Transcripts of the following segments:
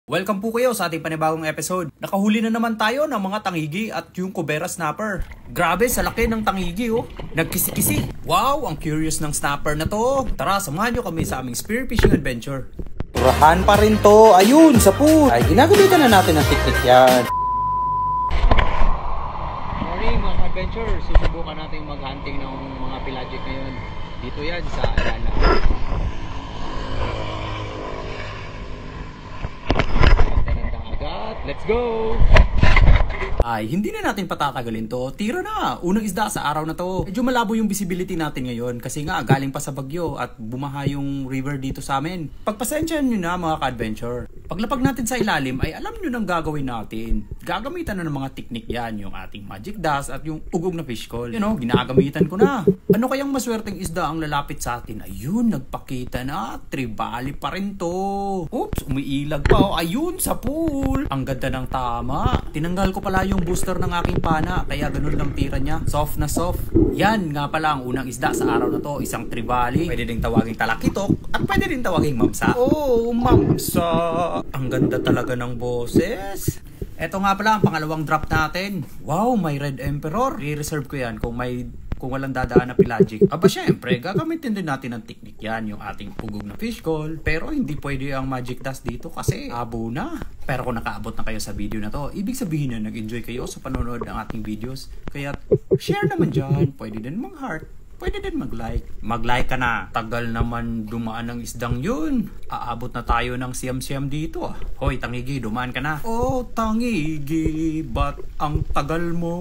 Welcome po kayo sa ating panibagong episode. Nakahuli na naman tayo ng mga tangigi at yung Cobera snapper. Grabe, sa laki ng tangigi oh. Nagkisi-kisi. Wow, ang curious ng snapper na to. Tara, samahan nyo kami sa aming spearfishing adventure. Turahan pa rin to. Ayun, sa pool. Ay, ginagamitan na natin ang technique yan. Morning mga adventure. Susubukan natin mag-hunting ng mga pelagic ngayon. Dito yan sa Alala. Let's go! Ay, hindi na natin patatagalin to. Tira na! Unang isda sa araw na to. Medyo malabo yung visibility natin ngayon kasi nga galing pa sa bagyo at bumaha yung river dito sa amin. Pagpasensyahan nyo na mga ka-adventure. Paglapag natin sa ilalim ay alam nyo nang gagawin natin. Gagamitan na ng mga technique yan. Yung ating magic dust at yung ugog na fish call. You know, ginagamitan ko na. Ano kayang maswerteng isda ang lalapit sa atin? Ayun, nagpakita na. Tribali pa rin to. Oops, umiilag pa. Oh. Ayun, sa pool. Ang ganda ng tama. Tinanggal ko pala yung booster ng aking pana, kaya ganun lang tira niya. Soft na soft. Yan nga pala ang unang isda sa araw na to, isang tribali. Pwede ding tawaging talakitok at pwede din tawaging mamsa. Oh, mamsa! Ang ganda talaga ng boses. Eto nga pala ang pangalawang drop natin. Wow, may red emperor. I-reserve ko yan kung walang dadaan na pelagic. Aba syempre, gagamitin din natin ang technique yan, yung ating pugog na fish call. Pero hindi pwede ang magic dust dito kasi abo na. Pero kung nakaabot na kayo sa video na to, ibig sabihin na nag-enjoy kayo sa panonood ng ating videos. Kaya share naman dyan, pwede din mag-heart. Pwede din mag-like. Mag-like ka na. Tagal naman dumaan ng isdang yun. Aabot na tayo ng siyam-siyam dito ah. Hoy, tangigi, dumaan ka na. Oh, tangigi, ba't ang tagal mo?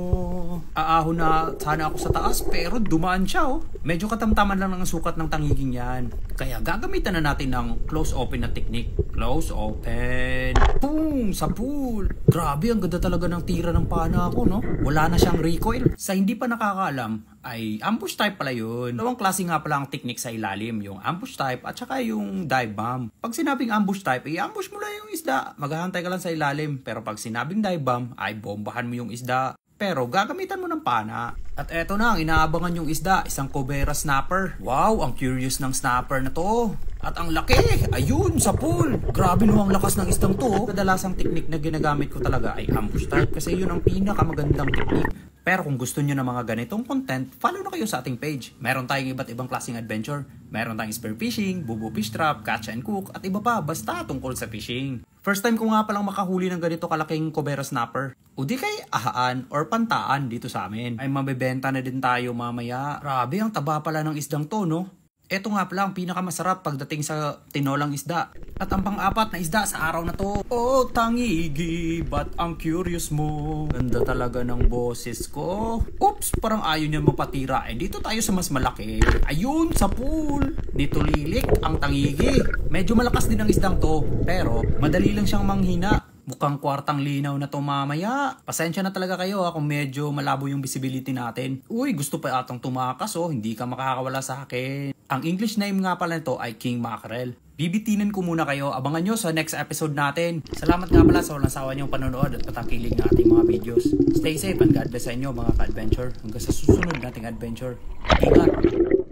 Aahon na sana ako sa taas pero dumaan siya oh. Medyo katamtaman lang ng sukat ng tangiging yan. Kaya gagamitan na natin ng close open na technique. Close open. Boom! Sa pool. Grabe, ang ganda talaga ng tira ng pana ako no. Wala na siyang recoil. Sa hindi pa nakakaalam, ay ambush type pala yun. Dalawang klase nga pala ang technique sa ilalim, yung ambush type at saka yung dive bomb. Pag sinabing ambush type, i-ambush mo lang yung isda. Maghahantay ka lang sa ilalim. Pero pag sinabing dive bomb, ay bombahan mo yung isda. Pero gagamitan mo ng pana. At eto na ang inaabangan yung isda, isang Cobera snapper. Wow, ang curious ng snapper na to. At ang laki, ayun, sa pool. Grabe no ang lakas ng isdang to. Kadalasang technique na ginagamit ko talaga ay ambush type kasi yun ang pinakamagandang technique. Pero kung gusto nyo ng mga ganitong content, follow na kayo sa ating page. Meron tayong iba't ibang klaseng adventure. Meron tayong spearfishing, bubu fish trap, catch and cook, at iba pa basta tungkol sa fishing. First time ko nga palang makahuli ng ganito kalaking Cobera snapper. O di kay ahaan or pantaan dito sa amin. Ay mabebenta na din tayo mamaya. Grabe, ang taba pala ng isdang to no? Ito nga pala ang pinakamasarap pagdating sa tinolang isda. At ang pang-apat na isda sa araw na to. Oh, tangigi, ba't ang curious mo? Ganda talaga ng boses ko. Oops, parang ayaw niya mapatira. Eh, dito tayo sa mas malaki. Ayun, sa pool. Dito lilik ang tangigi. Medyo malakas din ang isdang to. Pero, madali lang siyang manghina. Mukhang kwartang linaw na to mamaya. Pasensya na talaga kayo kung medyo malabo yung visibility natin. Uy, gusto pa atang tumakas oh. Hindi ka makakawala sa akin. Ang English name nga pala nito ay King Mackerel. Bibitinin ko muna kayo. Abangan nyo sa next episode natin. Salamat nga pala sa walang sawa niyong panonood at patangkilig ng ating mga videos. Stay safe and God bless sa inyo mga ka-adventure. Hanggang sa susunod nating adventure. Ingat!